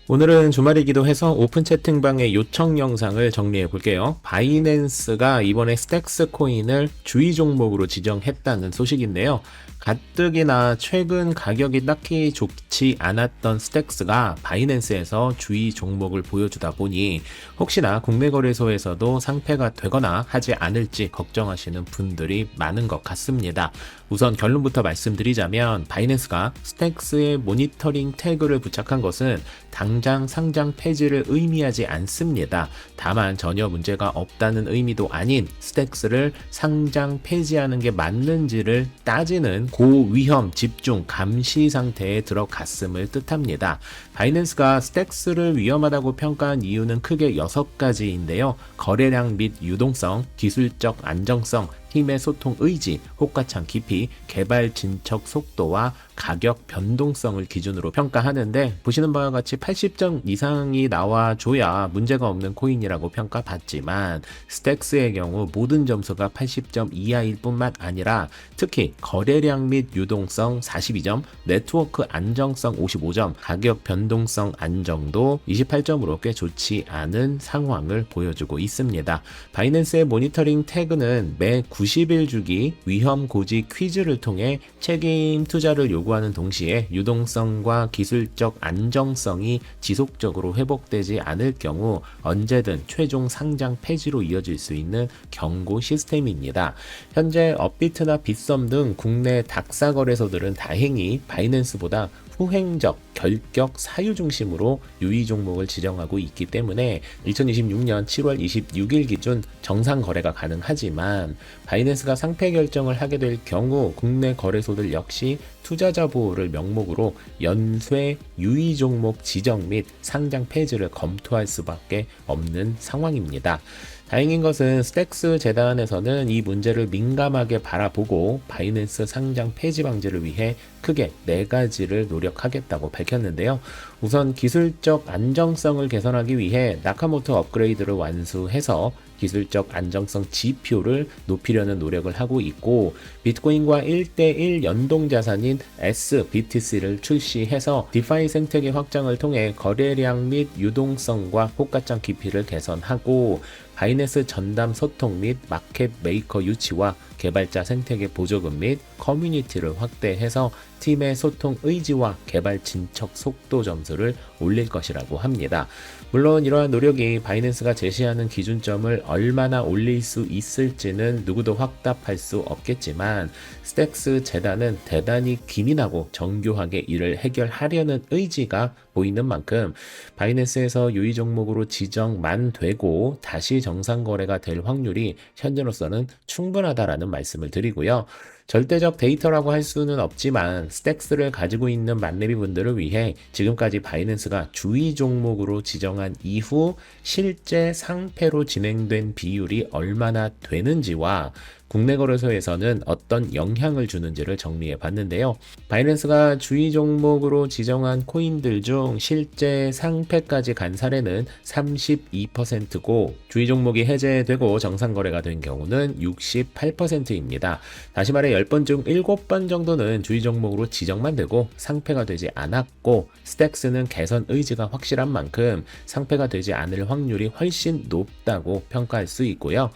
오늘은 주말이기도 해서 오픈 채팅방의 요청 영상을 정리해 볼게요. 바이낸스가 이번에 스택스 코인을 주의 종목으로 지정했다는 소식인데요. 가뜩이나 최근 가격이 딱히 좋지 않았던 스택스가 바이낸스에서 주의 종목을 보여주다 보니 혹시나 국내 거래소에서도 상폐가 되거나 하지 않을지 걱정하시는 분들이 많은 것 같습니다. 우선 결론부터 말씀드리자면 바이낸스가 스택스의 모니터링 태그를 부착한 것은 당장 상장 폐지를 의미하지 않습니다. 다만 전혀 문제가 없다는 의미도 아닌 스택스를 상장 폐지하는 게 맞는지를 따지는 고위험 집중 감시 상태에 들어갔음을 뜻합니다. 바이낸스가 스택스를 위험하다고 평가한 이유는 크게 6가지인데요. 거래량 및 유동성, 기술적 안정성, 팀의 소통 의지, 호가창 깊이, 개발 진척 속도와 가격 변동성을 기준으로 평가하는데 보시는 바와 같이 80점 이상이 나와줘야 문제가 없는 코인이라고 평가받지만 스택스의 경우 모든 점수가 80점 이하일 뿐만 아니라 특히 거래량 및 유동성 42점, 네트워크 안정성 55점, 가격 변동성 안정도 28점으로 꽤 좋지 않은 상황을 보여주고 있습니다. 바이낸스의 모니터링 태그는 매 90일 주기 위험 고지 퀴즈를 통해 책임 투자를 요구하는 동시에 유동성과 기술적 안정성이 지속적으로 회복되지 않을 경우 언제든 최종 상장 폐지로 이어질 수 있는 경고 시스템입니다. 현재 업비트나 빗썸 등 국내 dak사 거래소들은 다행히 바이낸스보다 후행적, 결격, 사유 중심으로 유의 종목을 지정하고 있기 때문에 2026년 7월 26일 기준 정상 거래가 가능하지만 바이낸스가 상폐 결정을 하게 될 경우 국내 거래소들 역시 투자자 보호를 명목으로 연쇄 유의 종목 지정 및 상장 폐지를 검토할 수밖에 없는 상황입니다. 다행인 것은 스택스 재단에서는 이 문제를 민감하게 바라보고 바이낸스 상장 폐지 방지를 위해 크게 4가지를 노력하겠다고 밝혔는데요. 우선 기술적 안정성을 개선하기 위해 나카모토 업그레이드를 완수해서 기술적 안정성 지표를 높이려는 노력을 하고 있고 비트코인과 1대1 연동 자산인 SBTC를 출시해서 디파이 생태계 확장을 통해 거래량 및 유동성과 호가창 깊이를 개선하고 바이낸스 전담 소통 및 마켓 메이커 유치와 개발자 생태계 보조금 및 커뮤니티를 확대해서 팀의 소통 의지와 개발 진척 속도 점수를 올릴 것이라고 합니다. 물론 이러한 노력이 바이낸스가 제시하는 기준점을 얼마나 올릴 수 있을지는 누구도 확답할 수 없겠지만 스택스 재단은 대단히 기민하고 정교하게 이를 해결하려는 의지가 보이는 만큼 바이낸스에서 유의 종목으로 지정만 되고 다시 정상 거래가 될 확률이 현재로서는 충분하다라는 말씀을 드리고요. 절대적 데이터라고 할 수는 없지만 스택스를 가지고 있는 만렙이 분들을 위해 지금까지 바이낸스가 주의 종목으로 지정한 이후 실제 상패로 진행된 비율이 얼마나 되는지와 국내 거래소에서는 어떤 영향을 주는지를 정리해 봤는데요. 바이낸스가 주의 종목으로 지정한 코인들 중 실제 상패까지 간 사례는 32%고 주의 종목이 해제되고 정상 거래가 된 경우는 68%입니다. 다시 말해 10번 중 7번 정도는 주의 종목으로 지정만 되고 상패가 되지 않았고 스택스는 개선 의지가 확실한 만큼 상패가 되지 않을 확률이 훨씬 높다고 평가할 수 있고요.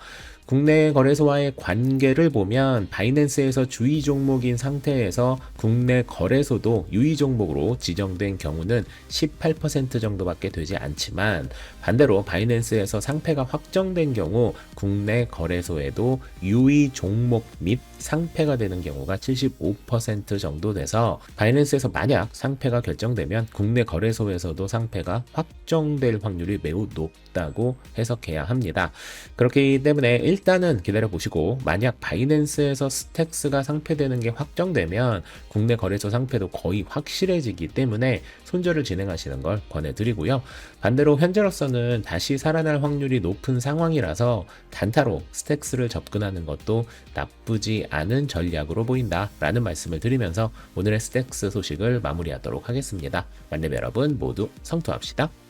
국내 거래소와의 관계를 보면 바이낸스에서 주의 종목인 상태에서 국내 거래소도 유의 종목으로 지정된 경우는 18% 정도밖에 되지 않지만 반대로 바이낸스에서 상패가 확정된 경우 국내 거래소에도 유의 종목 및 상패가 되는 경우가 75% 정도 돼서 바이낸스에서 만약 상패가 결정되면 국내 거래소에서도 상패가 확정될 확률이 매우 높다고 해석해야 합니다. 그렇기 때문에 일단은 기다려보시고 만약 바이낸스에서 스택스가 상폐되는 게 확정되면 국내 거래소 상폐도 거의 확실해지기 때문에 손절을 진행하시는 걸 권해드리고요. 반대로 현재로서는 다시 살아날 확률이 높은 상황이라서 단타로 스택스를 접근하는 것도 나쁘지 않은 전략으로 보인다 라는 말씀을 드리면서 오늘의 스택스 소식을 마무리하도록 하겠습니다. 만렙 여러분 모두 성투합시다.